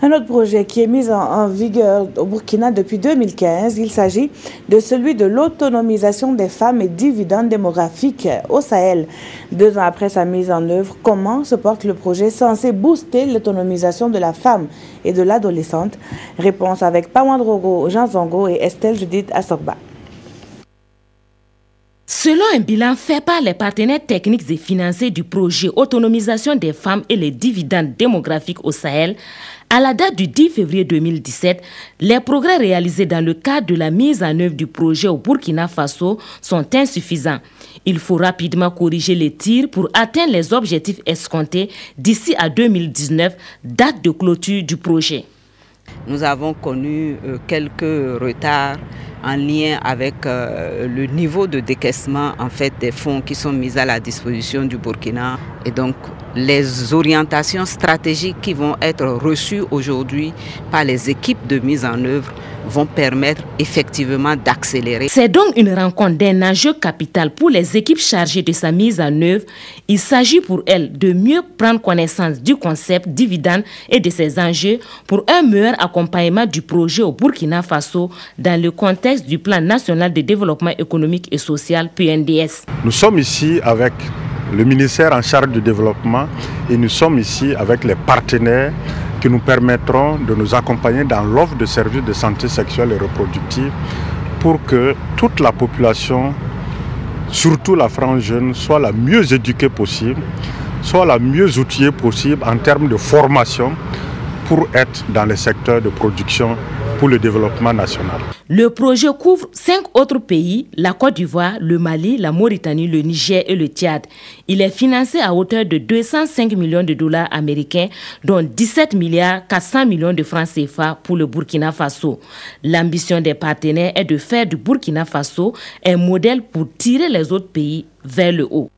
Un autre projet qui est mis en vigueur au Burkina depuis 2015, il s'agit de celui de l'autonomisation des femmes et dividendes démographiques au Sahel. 2 ans après sa mise en œuvre, comment se porte le projet censé booster l'autonomisation de la femme et de l'adolescente? Réponse avec Pawandrogo, Jean Zongo et Estelle Judith Assogba. Selon un bilan fait par les partenaires techniques et financiers du projet Autonomisation des femmes et les dividendes démographiques au Sahel, à la date du 10 février 2017, les progrès réalisés dans le cadre de la mise en œuvre du projet au Burkina Faso sont insuffisants. Il faut rapidement corriger les tirs pour atteindre les objectifs escomptés d'ici à 2019, date de clôture du projet. Nous avons connu quelques retards en lien avec le niveau de décaissement des fonds qui sont mis à la disposition du Burkina. Et donc les orientations stratégiques qui vont être reçues aujourd'hui par les équipes de mise en œuvre vont permettre effectivement d'accélérer. C'est donc une rencontre d'un enjeu capital pour les équipes chargées de sa mise en œuvre. Il s'agit pour elles de mieux prendre connaissance du concept dividende et de ses enjeux pour un meilleur accompagnement du projet au Burkina Faso dans le contexte du Plan national de développement économique et social PNDS. Nous sommes ici avec le ministère en charge du développement et nous sommes ici avec les partenaires qui nous permettront de nous accompagner dans l'offre de services de santé sexuelle et reproductive pour que toute la population, surtout la frange jeune, soit la mieux éduquée possible, soit la mieux outillée possible en termes de formation pour être dans les secteurs de production pour le développement national. Le projet couvre 5 autres pays, la Côte d'Ivoire, le Mali, la Mauritanie, le Niger et le Tchad. Il est financé à hauteur de 205 millions de dollars américains, dont 17 milliards 400 millions de francs CFA pour le Burkina Faso. L'ambition des partenaires est de faire du Burkina Faso un modèle pour tirer les autres pays vers le haut.